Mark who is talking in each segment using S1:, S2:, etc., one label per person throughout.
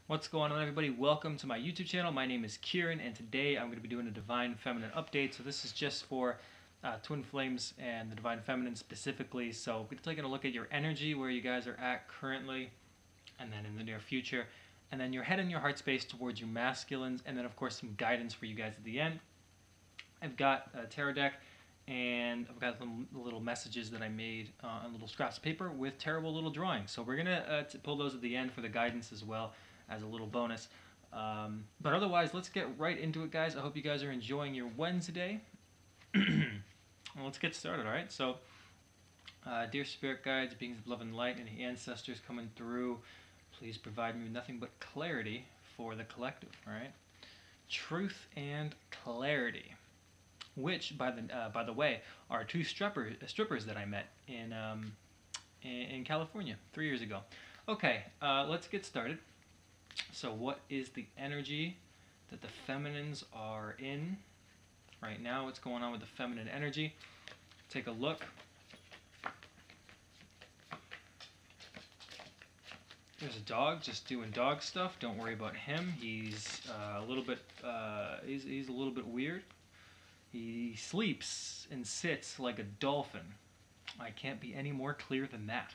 S1: What's going on, everybody? Welcome to my YouTube channel. My name is Kieran, and today I'm going to be doing a Divine Feminine update. So this is just for Twin Flames and the Divine Feminine specifically. So we're taking a look at your energy, where you guys are at currently, and then in the near future, and then your head and your heart space towards your masculines, and then of course some guidance for you guys at the end. I've got a tarot deck, and I've got some little messages that I made on little scraps of paper with terrible little drawings. So we're gonna pull those at the end for the guidance as well as a little bonus. But otherwise, let's get right into it, guys. I hope you guys are enjoying your Wednesday. Well, let's get started, all right? So, dear spirit guides, beings of love and light, and ancestors coming through, please provide me with nothing but clarity for the collective, all right? Truth and clarity, which, by the way, are two strippers that I met in California 3 years ago. Okay, let's get started. So what is the energy that the feminines are in right now? What's going on with the feminine energy? Take a look. There's a dog just doing dog stuff. Don't worry about him. He's a little bit he's a little bit weird. He sleeps and sits like a dolphin. I can't be any more clear than that.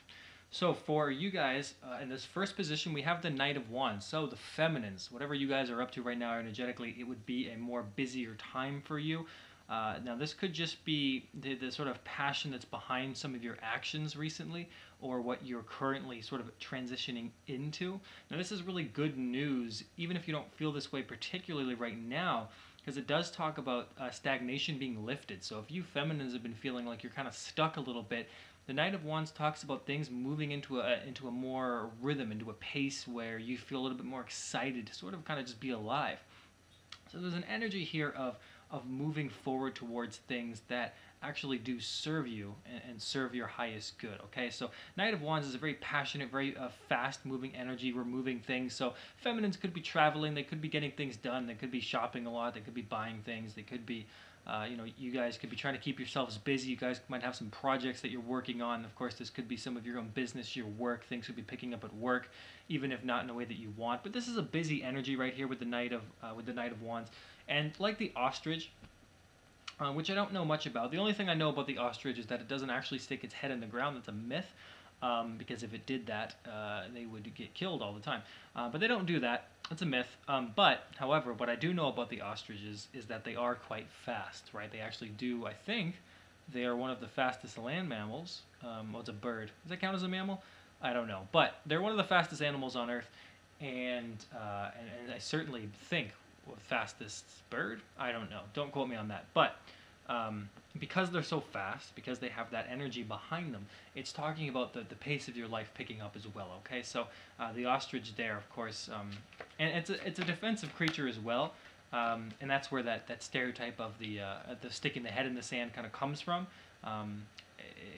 S1: So for you guys, in this first position, we have the Knight of Wands. So the feminines, whatever you guys are up to right now energetically, it would be a more busier time for you. Now this could just be the sort of passion that's behind some of your actions recently, or what you're currently sort of transitioning into. Now this is really good news, even if you don't feel this way particularly right now, because it does talk about stagnation being lifted. So if you feminines have been feeling like you're kind of stuck a little bit, the Knight of Wands talks about things moving into a more rhythm, into a pace where you feel a little bit more excited to sort of kind of just be alive. So there's an energy here of moving forward towards things that actually do serve you and serve your highest good, okay? So Knight of Wands is a very passionate, very fast-moving energy. We're moving things. So feminines could be traveling. They could be getting things done. They could be shopping a lot. They could be buying things. They could be you guys could be trying to keep yourselves busy. You guys might have some projects that you're working on. Of course, this could be some of your own business, your work. Things could be picking up at work, even if not in a way that you want. But this is a busy energy right here with the Knight of Wands. And like the ostrich, which I don't know much about. The only thing I know about the ostrich is that it doesn't actually stick its head in the ground. That's a myth. Because if it did that, they would get killed all the time. But they don't do that. It's a myth. But, however, what I do know about the ostriches is that they are quite fast, right? They actually do, I think, they are one of the fastest land mammals. Well, it's a bird. Does that count as a mammal? I don't know. But they're one of the fastest animals on Earth. And I certainly think fastest bird? I don't know. Don't quote me on that. But because they're so fast, because they have that energy behind them, it's talking about the pace of your life picking up as well, okay? So the ostrich there, of course, and it's a defensive creature as well, and that's where that stereotype of the sticking the head in the sand kind of comes from.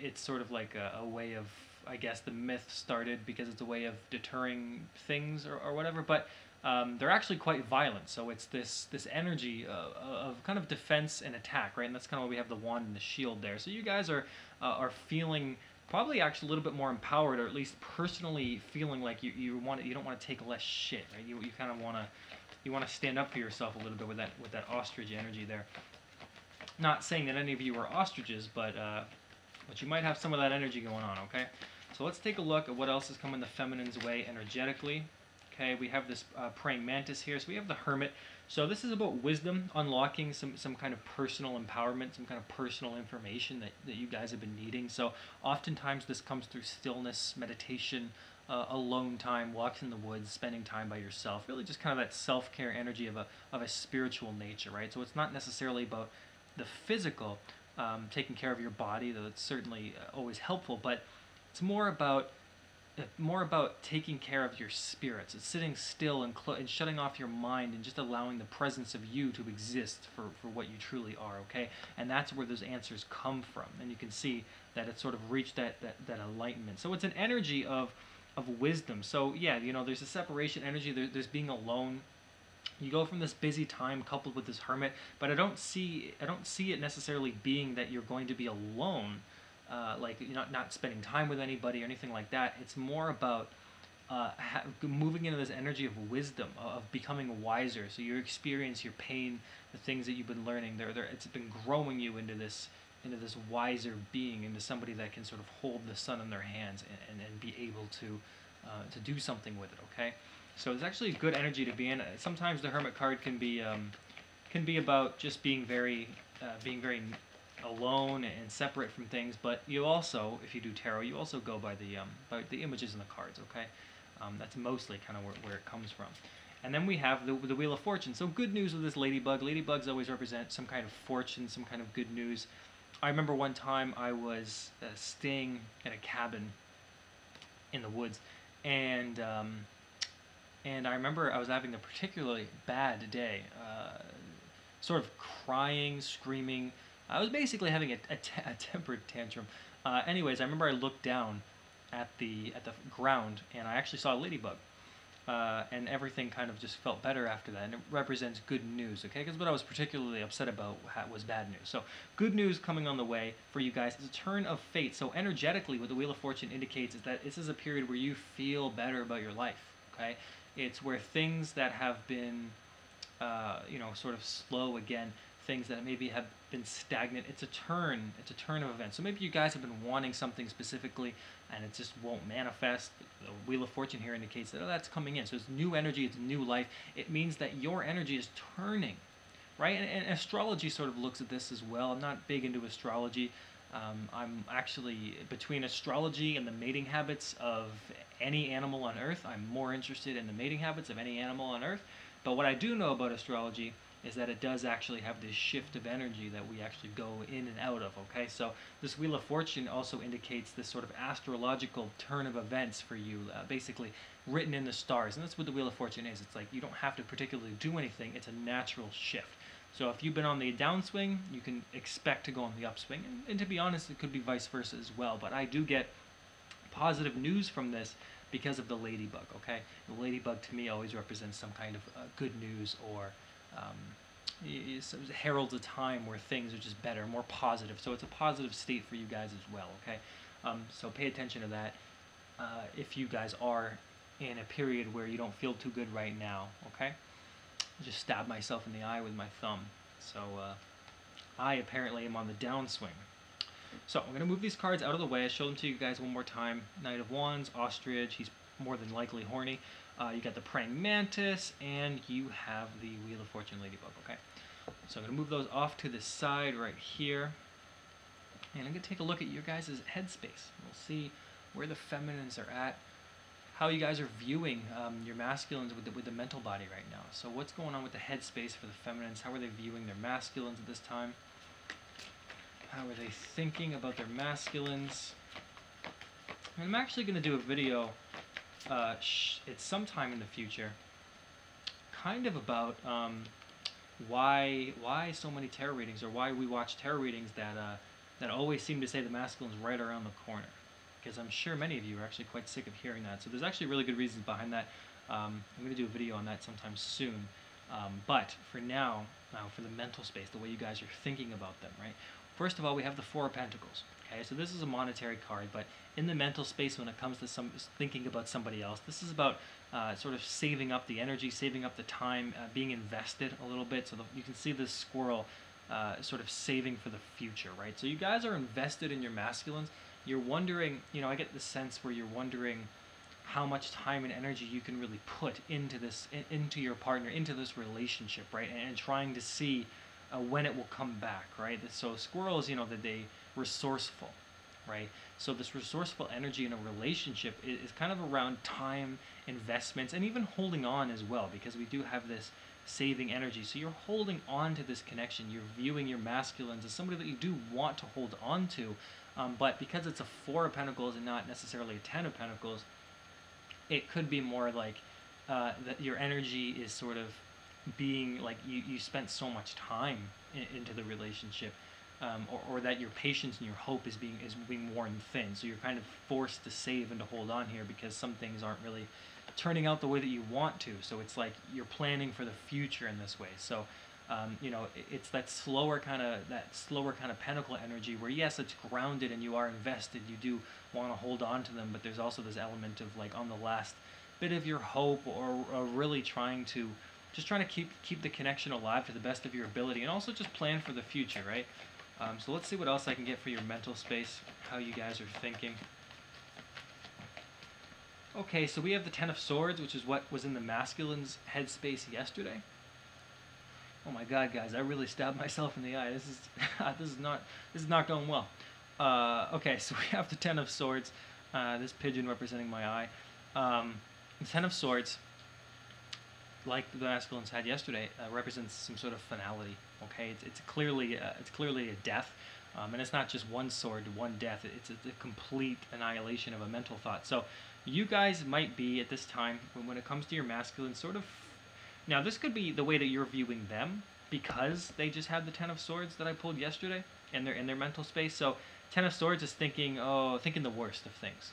S1: It's sort of like a way of, I guess the myth started because it's a way of deterring things or whatever, but they're actually quite violent. So it's this energy of kind of defense and attack, right? And that's kind of why we have the wand and the shield there. So you guys are feeling probably actually a little bit more empowered, or at least personally feeling like you don't want to take less shit, right? You kind of want to stand up for yourself a little bit with that ostrich energy there. Not saying that any of you are ostriches, but you might have some of that energy going on, okay? So let's take a look at what else is coming the feminine's way energetically. Okay, we have this praying mantis here. So we have the hermit. So this is about wisdom, unlocking some kind of personal empowerment, some kind of personal information that you guys have been needing. So oftentimes this comes through stillness, meditation, alone time, walks in the woods, spending time by yourself. Really just kind of that self-care energy of a spiritual nature, right? So it's not necessarily about the physical, taking care of your body, though it's certainly always helpful, but it's more about taking care of your spirits. It's sitting still and shutting off your mind and just allowing the presence of you to exist for what you truly are, okay? And that's where those answers come from. And you can see that it's sort of reached that enlightenment. So it's an energy of wisdom. So yeah, there's a separation energy. There's being alone. You go from this busy time coupled with this hermit, but I don't see it necessarily being that you're going to be alone. Like you're not spending time with anybody or anything like that. It's more about moving into this energy of wisdom, of becoming wiser. So your experience, your pain, the things that you've been learning, it's been growing you into this wiser being, into somebody that can sort of hold the sun in their hands and be able to do something with it. Okay, so it's actually a good energy to be in. Sometimes the Hermit card can be about just being very alone and separate from things, but you also, if you do tarot, you also go by the images in the cards. Okay, that's mostly kind of where it comes from. And then we have the Wheel of Fortune. So good news with this ladybug. Ladybugs always represent some kind of fortune, some kind of good news. I remember one time I was staying in a cabin in the woods, and I remember I was having a particularly bad day, sort of crying, screaming. I was basically having a temper tantrum. Anyways, I remember I looked down at the ground, and I actually saw a ladybug. And everything kind of just felt better after that, and it represents good news, okay? Because what I was particularly upset about was bad news. So good news coming on the way for you guys. It's a turn of fate. So energetically, what the Wheel of Fortune indicates is that this is a period where you feel better about your life, okay? It's where things that have been, sort of slow again, things that maybe have been stagnant, it's a turn of events. So maybe you guys have been wanting something specifically and it just won't manifest. The Wheel of Fortune here indicates that that's coming in. So it's new energy, it's new life. It means that your energy is turning, right? And astrology sort of looks at this as well. I'm not big into astrology. I'm actually, between astrology and the mating habits of any animal on Earth, I'm more interested in the mating habits of any animal on Earth. But what I do know about astrology is that it does actually have this shift of energy that we actually go in and out of, okay? So this Wheel of Fortune also indicates this sort of astrological turn of events for you, basically written in the stars. And that's what the Wheel of Fortune is. It's like you don't have to particularly do anything. It's a natural shift. So if you've been on the downswing, you can expect to go on the upswing. And to be honest, it could be vice versa as well. But I do get positive news from this because of the ladybug, okay? The ladybug to me always represents some kind of good news, or it heralds a time where things are just better, more positive. So it's a positive state for you guys as well, okay? So pay attention to that. If you guys are in a period where you don't feel too good right now, okay? I just stabbed myself in the eye with my thumb. So I apparently am on the downswing. So I'm going to move these cards out of the way. I show them to you guys one more time. Knight of Wands, Ostrich, he's more than likely horny. You got the Praying Mantis, and you have the Wheel of Fortune Ladybug, okay? So I'm going to move those off to the side right here. And I'm going to take a look at your guys' headspace. We'll see where the feminines are at, how you guys are viewing your masculines with the mental body right now. So what's going on with the headspace for the feminines? How are they viewing their masculines at this time? How are they thinking about their masculines? And I'm actually going to do a video, it's sometime in the future, kind of about why so many tarot readings, or why we watch tarot readings that always seem to say the masculine's right around the corner. Because I'm sure many of you are actually quite sick of hearing that. So there's actually really good reasons behind that. I'm going to do a video on that sometime soon. But for now, for the mental space, the way you guys are thinking about them, right? First of all, we have the Four of Pentacles. Okay, so this is a monetary card, but in the mental space, when it comes to thinking about somebody else, this is about sort of saving up the energy, saving up the time, being invested a little bit. So you can see this squirrel sort of saving for the future, right? So you guys are invested in your masculines. You're wondering, I get the sense where you're wondering how much time and energy you can really put into this, into your partner, into this relationship, right? And trying to see when it will come back, right? So squirrels, that they resourceful, right? So this resourceful energy in a relationship is kind of around time, investments, and even holding on as well, because we do have this saving energy. So you're holding on to this connection. You're viewing your masculines as somebody that you do want to hold on to, but because it's a Four of Pentacles and not necessarily a Ten of Pentacles, it could be more like that your energy is sort of being like you spent so much time into the relationship, or that your patience and your hope is being worn thin. So you're kind of forced to save and to hold on here because some things aren't really turning out the way that you want to. So it's like you're planning for the future in this way. So it's that slower kind of pentacle energy where, yes, it's grounded and you are invested. You do want to hold on to them, but there's also this element of like on the last bit of your hope, or really trying to keep the connection alive to the best of your ability, and also just plan for the future, right? So let's see what else I can get for your mental space, how you guys are thinking. Okay, so we have the Ten of Swords, which is what was in the masculine's headspace yesterday. Oh my God, guys! I really stabbed myself in the eye. This is this is not going well. Okay, so we have the Ten of Swords. This pigeon representing my eye. The Ten of Swords, like the masculines had yesterday, represents some sort of finality. Okay, it's clearly a death, and it's not just one sword, one death. It's a complete annihilation of a mental thought. So you guys might be at this time, when it comes to your masculine, sort of. Now this could be the way that you're viewing them, because they just had the Ten of Swords that I pulled yesterday, and they're in their mental space. So Ten of Swords is thinking the worst of things.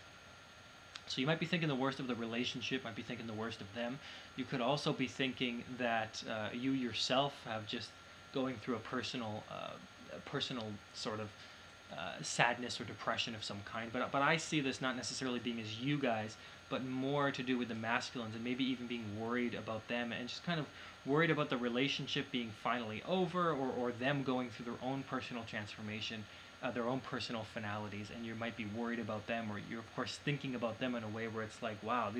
S1: So you might be thinking the worst of the relationship, might be thinking the worst of them. You could also be thinking that you yourself have just going through a personal sort of sadness or depression of some kind. But I see this not necessarily being as you guys, but more to do with the masculines, and maybe even being worried about them, and just kind of worried about the relationship being finally over, or them going through their own personal transformation, their own personal finalities, and you might be worried about them, or you're of course thinking about them in a way where it's like, wow,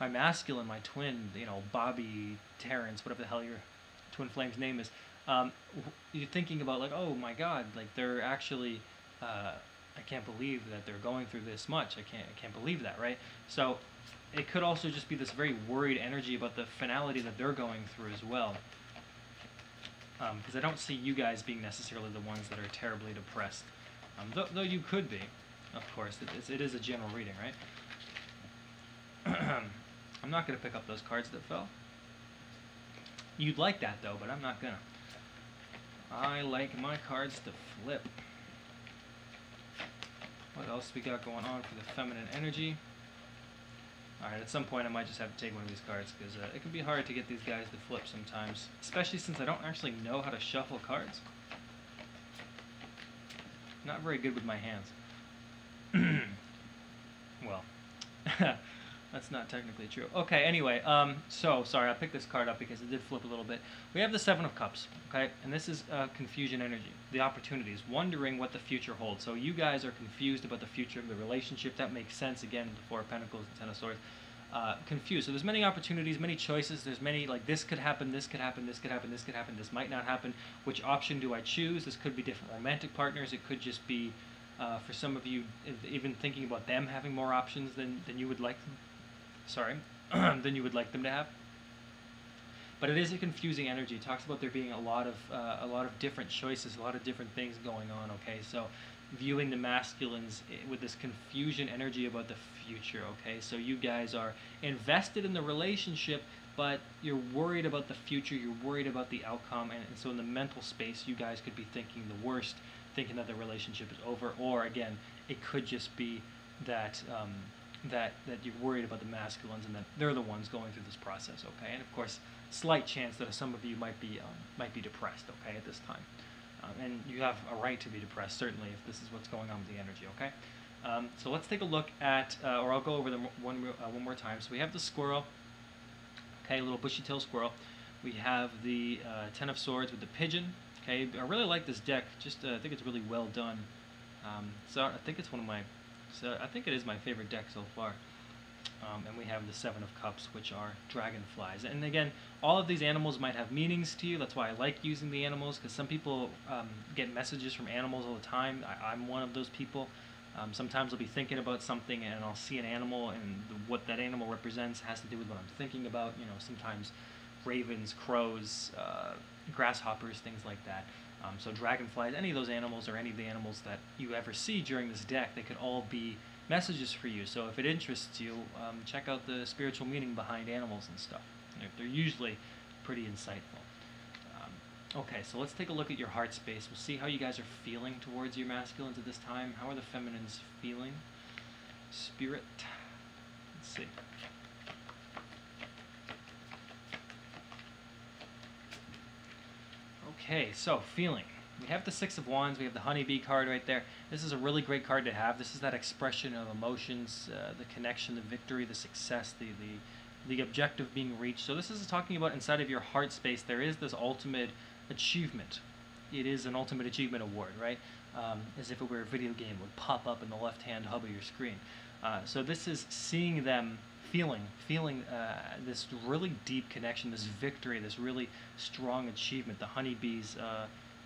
S1: my masculine, my twin, Bobby, Terrence, whatever the hell your twin flame's name is, you're thinking about like, oh my God, like they're actually, I can't believe that they're going through this much. I can't believe that, right? So it could also just be this very worried energy about the finality that they're going through as well. Because I don't see you guys being necessarily the ones that are terribly depressed. Though you could be, of course. It is a general reading, right? I'm not going to pick up those cards that fell. You'd like that, though, but I'm not going to. I like my cards to flip. What else we got going on for the feminine energy? Alright, at some point I might just have to take one of these cards, because it can be hard to get these guys to flip sometimes. Especially since I don't actually know how to shuffle cards. Not very good with my hands. Well, that's not technically true. Okay, anyway, so, sorry, I picked this card up because it did flip a little bit. We have the Seven of Cups, okay? And this is confusion energy, the opportunities, wondering what the future holds. So you guys are confused about the future of the relationship. That makes sense, again, the Four of Pentacles and Ten of Swords. Confused. So there's many opportunities, many choices. There's many, like, this could happen, this could happen, this could happen, this could happen, this might not happen. Which option do I choose? This could be different romantic partners. It could just be, for some of you, even thinking about them having more options than you would like them. Sorry, than you would like them to have. But it is a confusing energy. It talks about there being a lot of different choices, a lot of different things going on. Okay, so viewing the masculines with this confusion energy about the future. Okay, so you guys are invested in the relationship, but you're worried about the future. You're worried about the outcome, and so in the mental space, you guys could be thinking the worst, thinking that the relationship is over, or again, it could just be that. That you're worried about the masculines and that they're the ones going through this process, okay? And of course, slight chance that some of you might be depressed, okay, at this time, and you have a right to be depressed, certainly, if this is what's going on with the energy, okay? So let's take a look at, or I'll go over them one more time. So we have the squirrel, okay, a little bushy-tailed squirrel. We have the Ten of Swords with the pigeon, okay? I really like this deck. Just I think it's really well done. So I think it's one of my. So I think it is my favorite deck so far. And we have the Seven of Cups, which are dragonflies. And again, all of these animals might have meanings to you. That's why I like using the animals, because some people get messages from animals all the time. I'm one of those people. Sometimes I'll be thinking about something and I'll see an animal, and what that animal represents has to do with what I'm thinking about. You know, sometimes ravens, crows, grasshoppers, things like that. So dragonflies, any of those animals, or any of the animals that you ever see during this deck, they could all be messages for you. So if it interests you, check out the spiritual meaning behind animals and stuff. They're usually pretty insightful. Okay, so let's take a look at your heart space. We'll see how you guys are feeling towards your masculines at this time. How are the feminines feeling? Spirit. Let's see. Okay, so feeling. We have the Six of Wands. We have the Honeybee card right there. This is a really great card to have. This is that expression of emotions, the connection, the victory, the success, the objective being reached. So this is talking about inside of your heart space, there is this ultimate achievement. It is an ultimate achievement award, right? As if it were a video game, it would pop up in the left-hand hub of your screen. So this is seeing them feeling this really deep connection, this victory, this really strong achievement. The honeybees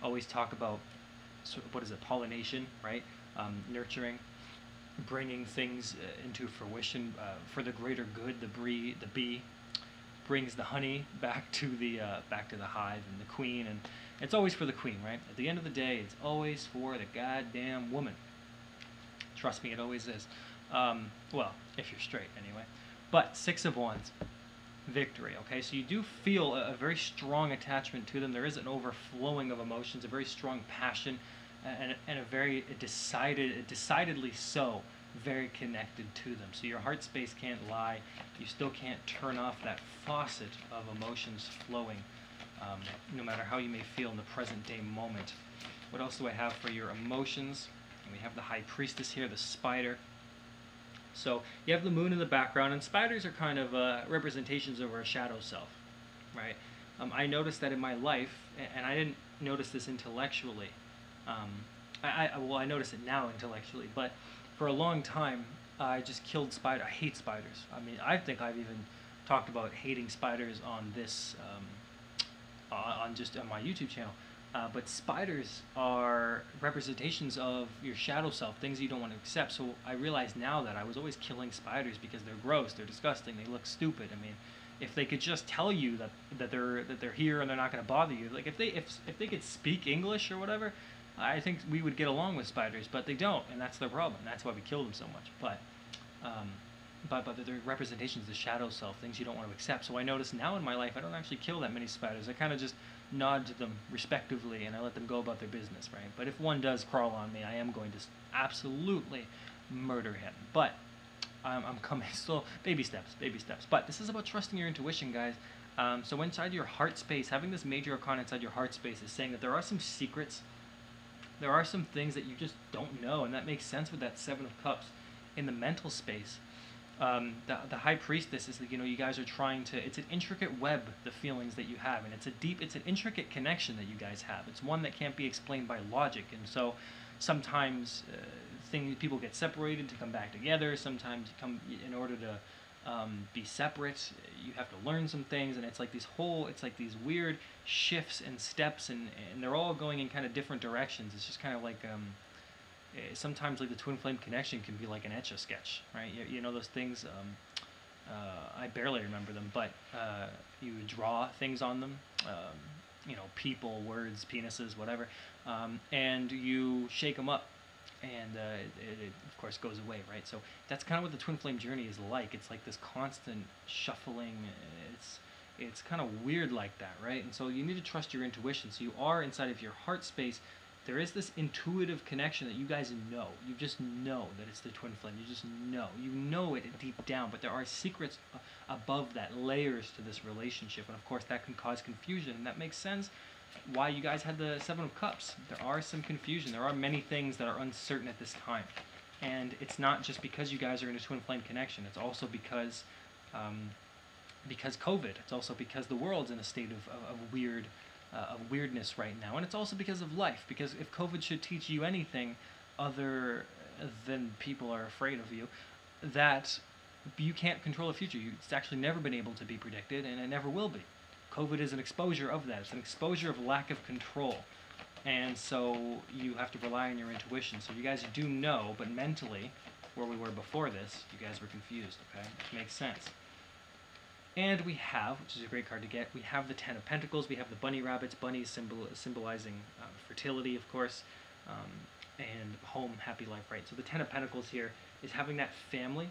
S1: always talk about, what is it, pollination, right? Nurturing, bringing things into fruition for the greater good. The bee brings the honey back to the hive, and the queen, and it's always for the queen, right? At the end of the day, it's always for the goddamn woman. Trust me, it always is. Well, if you're straight, anyway. But Six of Wands, victory, okay? So you do feel a very strong attachment to them. There is an overflowing of emotions, a very strong passion, and a very decidedly so, very connected to them. So your heart space can't lie. You still can't turn off that faucet of emotions flowing, no matter how you may feel in the present day moment. What else do I have for your emotions? And we have the High Priestess here, the spider. So you have the moon in the background, and spiders are kind of representations of our shadow self, right? I noticed that in my life, and I didn't notice this intellectually. I notice it now intellectually, but for a long time, I just killed spiders. I hate spiders. I mean, I think I've even talked about hating spiders on this, on my YouTube channel. But spiders are representations of your shadow self, things you don't want to accept. So I realize now that I was always killing spiders because they're gross, they're disgusting, they look stupid. I mean, if they could just tell you that they're here and they're not going to bother you, like if they could speak English or whatever, I think we would get along with spiders. But they don't, and that's their problem. That's why we kill them so much. But they're representations of the shadow self, things you don't want to accept. So I notice now in my life, I don't actually kill that many spiders. I kind of just nod to them respectively, and I let them go about their business, right? But if one does crawl on me, I am going to absolutely murder him. But I'm coming still, baby steps. But this is about trusting your intuition, guys. So inside your heart space, having this major arcana inside your heart space is saying that there are some secrets, there are some things that you just don't know, and that makes sense with that Seven of Cups. In the mental space, the High Priestess is, you guys are trying to, it's an intricate web, the feelings that you have, and it's an intricate connection that you guys have. It's one that can't be explained by logic, and so sometimes people get separated to come back together. Sometimes in order to be separate, you have to learn some things, and it's like these weird shifts and steps, and they're all going in kind of different directions. It's just kind of like sometimes like the twin flame connection can be like an Etch-a-Sketch, right? You know those things. I barely remember them, but you draw things on them. People, words, penises, whatever, and you shake them up, and it of course goes away, right? So that's kind of what the twin flame journey is like. It's like this constant shuffling. It's kind of weird like that, right? And so you need to trust your intuition. So you are inside of your heart space. There is this intuitive connection that you guys know. You just know that it's the twin flame. You just know. You know it deep down, but there are secrets above that, layers to this relationship, and of course that can cause confusion, and that makes sense why you guys had the Seven of Cups. There are some confusion. There are many things that are uncertain at this time, and it's not just because you guys are in a twin flame connection. It's also because COVID. It's also because the world's in a state of weirdness right now, and it's also because of life. Because if COVID should teach you anything other than people are afraid of you, that you can't control the future. It's actually never been able to be predicted, and it never will be. COVID is an exposure of that. It's an exposure of lack of control, and so you have to rely on your intuition. So you guys do know, but mentally, where we were before this, you guys were confused, okay? Makes sense. And we have, which is a great card to get, we have the Ten of Pentacles. We have the bunny rabbits, bunnies symbolizing fertility, of course, and home, happy life, right? So the Ten of Pentacles here is having that family,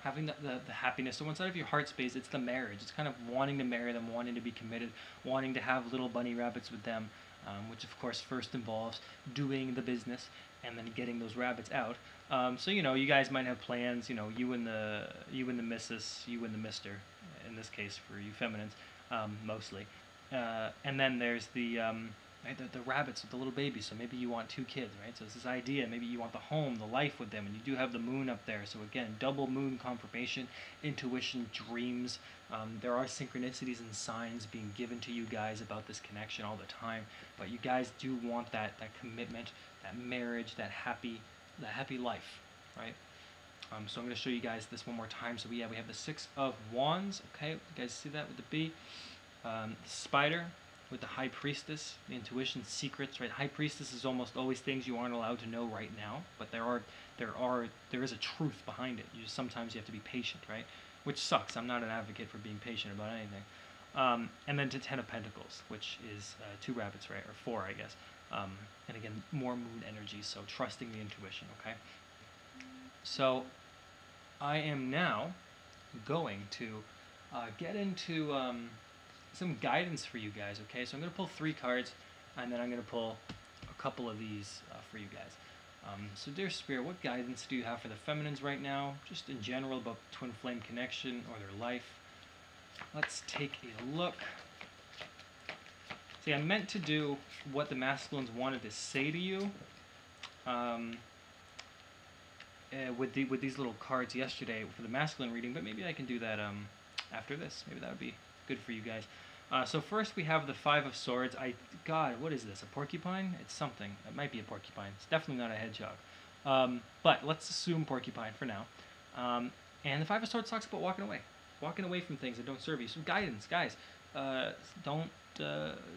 S1: having the happiness. So inside of your heart space, it's the marriage. It's kind of wanting to marry them, wanting to be committed, wanting to have little bunny rabbits with them, which of course first involves doing the business and then getting those rabbits out. So you guys might have plans. You and the missus, you and the mister, in this case for you feminines, mostly. And then there's the right? The rabbits with the little babies. So maybe you want 2 kids, right? So it's this idea. Maybe you want the home, the life with them, and you do have the moon up there. So again, double moon confirmation, intuition, dreams. There are synchronicities and signs being given to you guys about this connection all the time. But you guys do want that commitment, that marriage, that happy life, right? So I'm going to show you guys this one more time. So we have the 6 of Wands. Okay, you guys see that with the B? The Spider with the High Priestess, the intuition, secrets, right? High Priestess is almost always things you aren't allowed to know right now, but there is a truth behind it. Sometimes you have to be patient, right? Which sucks. I'm not an advocate for being patient about anything. And then to 10 of Pentacles, which is 2 rabbits, right? Or 4, I guess. And again, more moon energy, so trusting the intuition, okay? So I am now going to get into some guidance for you guys, okay? So I'm going to pull 3 cards, and then I'm going to pull a couple of these for you guys. So dear Spirit, what guidance do you have for the feminines right now, just in general about twin flame connection or their life? Let's take a look. See, I meant to do what the masculines wanted to say to you with these little cards yesterday for the masculine reading, but maybe I can do that after this. Maybe that would be good for you guys. So first we have the 5 of Swords. God, what is this? A porcupine? It's something. It might be a porcupine. It's definitely not a hedgehog. But let's assume porcupine for now. And the 5 of Swords talks about walking away from things that don't serve you. Some guidance, guys. Don't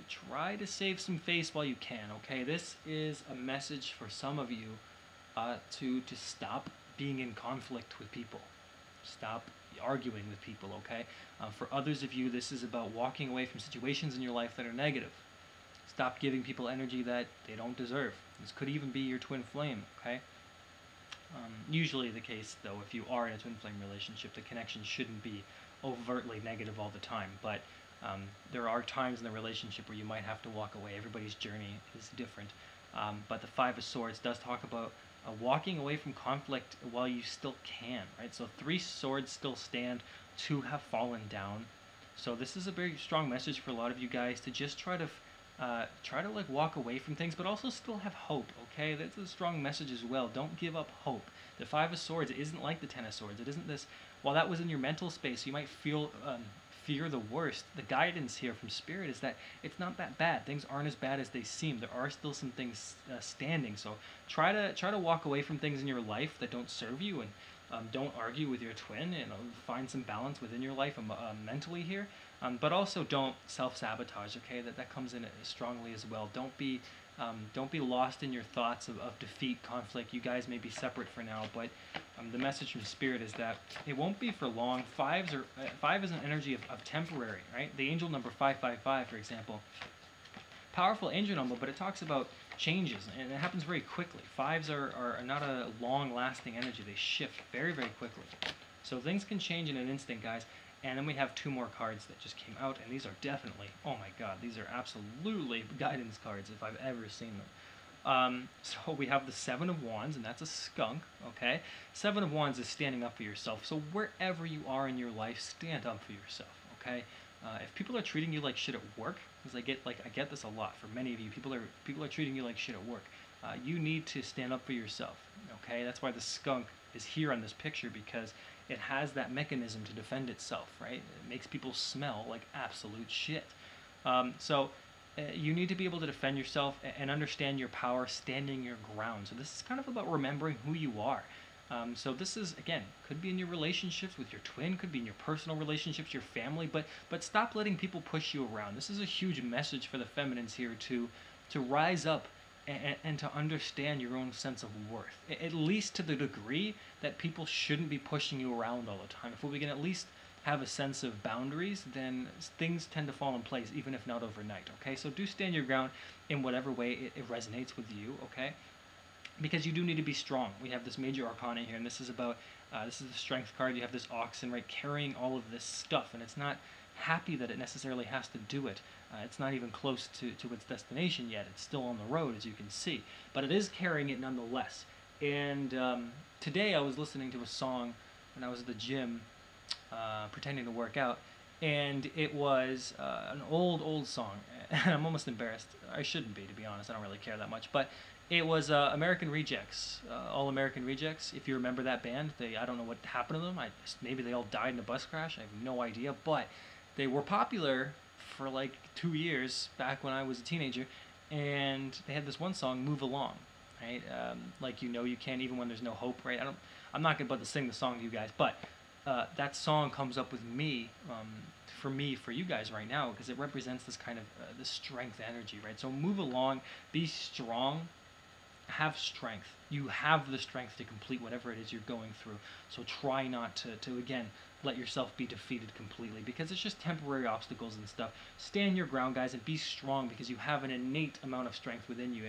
S1: try to save some face while you can. Okay, this is a message for some of you to stop being in conflict with people. Stop arguing with people, okay? For others of you, this is about walking away from situations in your life that are negative. Stop giving people energy that they don't deserve. This could even be your twin flame, okay? Usually the case, though, if you are in a twin flame relationship, the connection shouldn't be overtly negative all the time, but there are times in the relationship where you might have to walk away. Everybody's journey is different. But the 5 of Swords does talk about walking away from conflict while you still can, right? So 3 swords still stand, 2 have fallen down. So this is a very strong message for a lot of you guys to just try to like walk away from things, but also still have hope, okay? That's a strong message as well. Don't give up hope. The 5 of Swords isn't like the 10 of Swords. It isn't this, while that was in your mental space, you might feel fear the worst. The guidance here from Spirit is that it's not that bad. Things aren't as bad as they seem. There are still some things standing. So try to walk away from things in your life that don't serve you, and don't argue with your twin. Find some balance within your life mentally here. But also don't self-sabotage. Okay, that comes in strongly as well. Don't be lost in your thoughts of defeat, conflict. You guys may be separate for now, but the message from Spirit is that it won't be for long. 5 is an energy of temporary, right? The angel number 555, for example, powerful angel number, but it talks about changes, and it happens very quickly. 5s are not a long-lasting energy. They shift very, very quickly. So things can change in an instant, guys. And then we have 2 more cards that just came out, and these are definitely, oh my god, these are absolutely guidance cards if I've ever seen them. So we have the 7 of Wands, and that's a skunk, okay? 7 of Wands is standing up for yourself. So wherever you are in your life, stand up for yourself, okay? If people are treating you like shit at work, because I get this a lot for many of you, people are treating you like shit at work. You need to stand up for yourself, okay? That's why the skunk is here on this picture, because it has that mechanism to defend itself, right? It makes people smell like absolute shit. So you need to be able to defend yourself and understand your power, standing your ground. So this is kind of about remembering who you are. So this is, again, could be in your relationships with your twin, could be in your personal relationships, your family, but stop letting people push you around. This is a huge message for the feminines here to rise up and to understand your own sense of worth, at least to the degree that people shouldn't be pushing you around all the time. If we can at least have a sense of boundaries, then things tend to fall in place, even if not overnight, okay? So do stand your ground in whatever way it resonates with you, okay? Because you do need to be strong. We have this major arcana here, and this is about, this is the strength card. You have this oxen, right, carrying all of this stuff, and it's not happy that it necessarily has to do it. It's not even close to its destination yet. It's still on the road, as you can see. But it is carrying it nonetheless. And today I was listening to a song when I was at the gym, pretending to work out, and it was an old song. I'm almost embarrassed. I shouldn't be, to be honest. I don't really care that much. But it was American Rejects, All American Rejects. If you remember that band, I don't know what happened to them. Maybe they all died in a bus crash. I have no idea. But they were popular for like 2 years back when I was a teenager, and they had this one song, "Move Along," right? Like you can't even when there's no hope, right? I'm not gonna about to sing the song to you guys, but that song comes up with me. For you guys right now, because it represents this kind of this strength energy, right? So move along, be strong, have strength. You have the strength to complete whatever it is you're going through. So try not to again, let yourself be defeated completely, because it's just temporary obstacles and stuff. Stand your ground, guys, and be strong, because you have an innate amount of strength within you.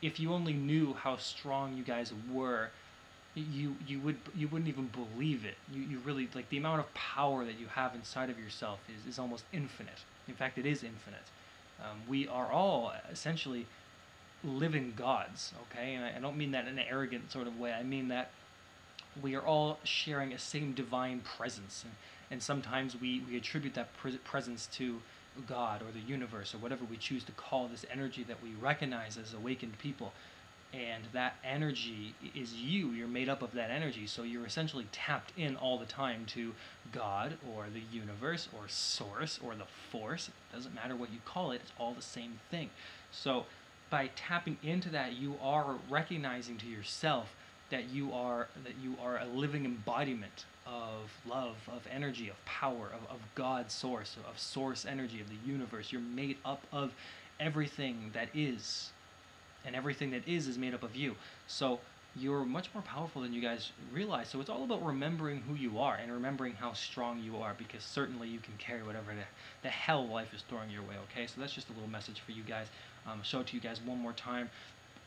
S1: If you only knew how strong you guys were, you wouldn't even believe it. You really, like, the amount of power that you have inside of yourself is almost infinite. In fact, it is infinite. We are all essentially living gods, okay? And I don't mean that in an arrogant sort of way. I mean that we are all sharing a same divine presence, and sometimes we attribute that presence to God or the universe or whatever we choose to call this energy that we recognize as awakened people. And that energy is you. You're made up of that energy, so you're essentially tapped in all the time to God or the universe or source or the force. It doesn't matter what you call it, it's all the same thing. So by tapping into that, you are recognizing to yourself that you are a living embodiment of love, of energy, of power, of God's source, of source energy, of the universe. You're made up of everything that is. And everything that is made up of you. So you're much more powerful than you guys realize. So it's all about remembering who you are and remembering how strong you are, because certainly you can carry whatever the hell life is throwing your way, okay? So that's just a little message for you guys. Show it to you guys one more time.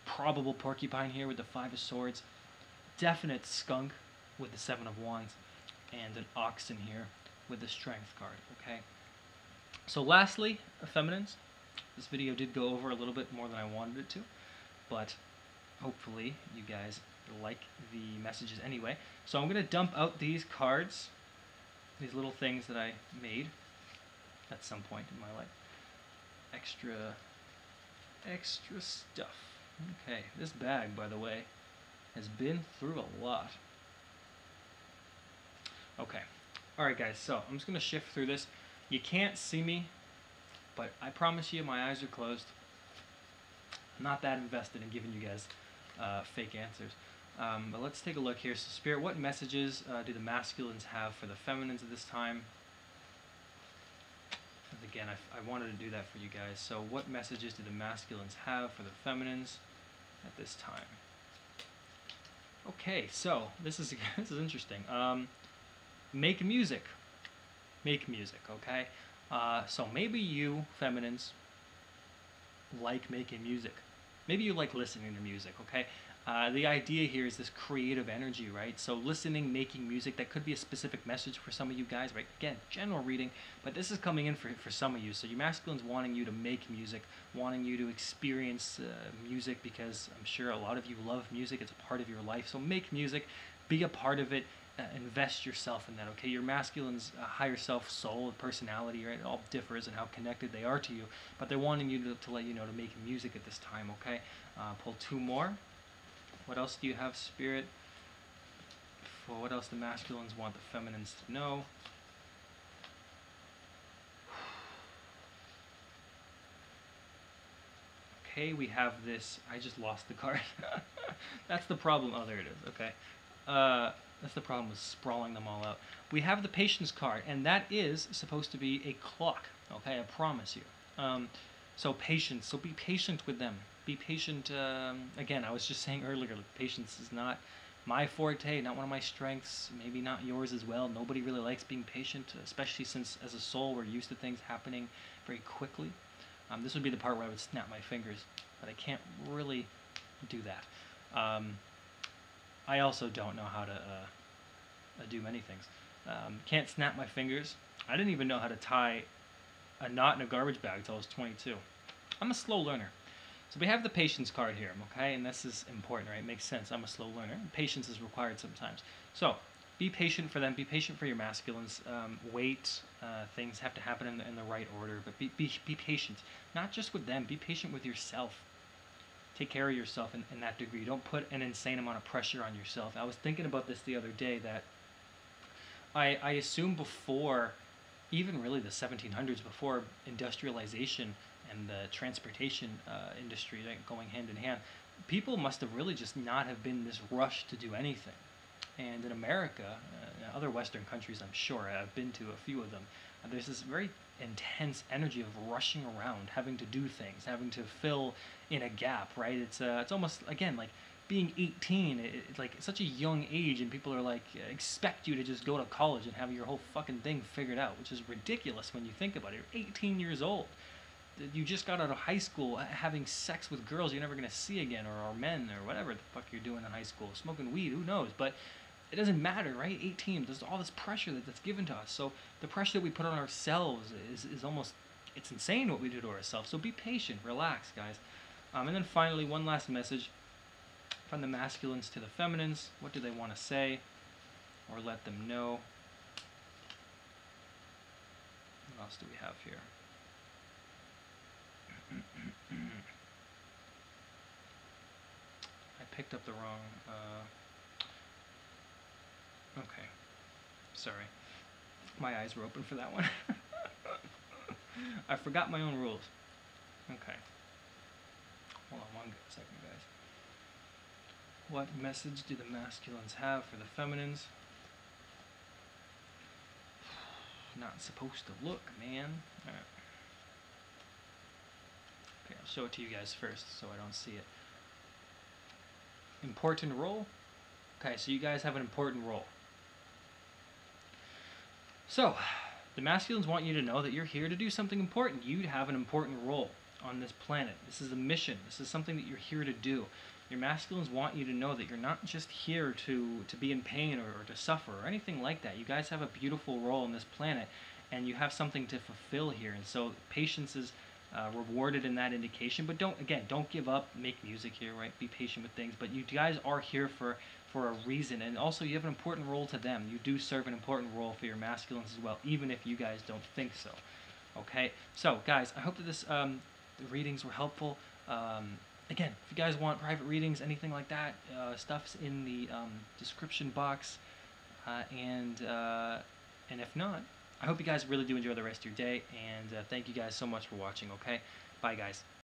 S1: Probable porcupine here with the 5 of swords. Definite skunk with the 7 of wands. And an oxen here with the strength card, okay? So lastly, feminines. This video did go over a little bit more than I wanted it to, but hopefully you guys like the messages anyway. So I'm going to dump out these cards, these little things that I made at some point in my life. Extra stuff. Okay, this bag, by the way, has been through a lot. Okay, alright guys, so I'm just going to shift through this. You can't see me, but I promise you my eyes are closed. I'm not that invested in giving you guys fake answers. But let's take a look here. So Spirit, what messages do the masculines have for the feminines at this time? And again, I wanted to do that for you guys. So what messages do the masculines have for the feminines at this time? Okay, so this is interesting. Make music. Make music, okay? So maybe you, feminines, like making music. Maybe you like listening to music, okay? The idea here is this creative energy, right? So listening, making music, that could be a specific message for some of you guys, right? Again, general reading, but this is coming in for some of you. So you masculines wanting you to make music, wanting you to experience music, because I'm sure a lot of you love music. It's a part of your life. So make music, be a part of it. Invest yourself in that, okay? Your masculine's higher self, soul, personality, right? It all differs in how connected they are to you, but they're wanting you to let you know to make music at this time, okay? Pull 2 more. What else do you have, Spirit? For what else the masculines want the feminines to know? Okay, we have this. I just lost the card. That's the problem. Oh, there it is. Okay. That's the problem with sprawling them all out. We have the patience card, and that is supposed to be a clock. Okay, I promise you. So patience. So be patient with them. Be patient. Again, I was just saying earlier, patience is not my forte, not one of my strengths, maybe not yours as well. Nobody really likes being patient, especially since as a soul we're used to things happening very quickly. This would be the part where I would snap my fingers, but I can't really do that. I also don't know how to do many things. Can't snap my fingers. I didn't even know how to tie a knot in a garbage bag until I was 22. I'm a slow learner. So we have the patience card here, okay? And this is important, right? It makes sense. I'm a slow learner. Patience is required sometimes. So be patient for them. Be patient for your masculines. Wait. Things have to happen in the right order. But be patient. Not just with them. Be patient with yourself. Take care of yourself in that degree. Don't put an insane amount of pressure on yourself. I was thinking about this the other day, that I assume before, even really the 1700s, before industrialization and the transportation industry, like, going hand in hand, people must have really just not have been this rush to do anything. And in America, other Western countries, I'm sure, I've been to a few of them, there's this very intense energy of rushing around, having to do things, having to fill in a gap, right? It's almost, again, like being 18. It's like such a young age, and people are like, expect you to just go to college and have your whole fucking thing figured out, which is ridiculous when you think about it. You're 18 years old. You just got out of high school having sex with girls you're never going to see again, or men, or whatever the fuck you're doing in high school, smoking weed, who knows. But it doesn't matter, right? 18, there's all this pressure that's given to us. So the pressure that we put on ourselves is almost, it's insane what we do to ourselves. So be patient, relax, guys. And then finally, one last message from the masculines to the feminines. What do they want to say or let them know? What else do we have here? I picked up the wrong... okay. Sorry. My eyes were open for that one. I forgot my own rules. Okay. Hold on one second, guys. What message do the masculines have for the feminines? Not supposed to look, man. Alright. Okay, I'll show it to you guys first so I don't see it. Important role? Okay, so you guys have an important role. So, the masculines want you to know that you're here to do something important. You have an important role on this planet. This is a mission. This is something that you're here to do. Your masculines want you to know that you're not just here to be in pain or to suffer or anything like that. You guys have a beautiful role on this planet, and you have something to fulfill here. And so patience is rewarded in that indication. But don't give up. Make music here, right? Be patient with things. But you guys are here for a reason, and also you have an important role to them. You do serve an important role for your masculines as well, even if you guys don't think so. Okay, so guys, I hope that this the readings were helpful. Again, if you guys want private readings, anything like that, stuff's in the description box, and if not, I hope you guys really do enjoy the rest of your day, and thank you guys so much for watching. Okay, bye guys.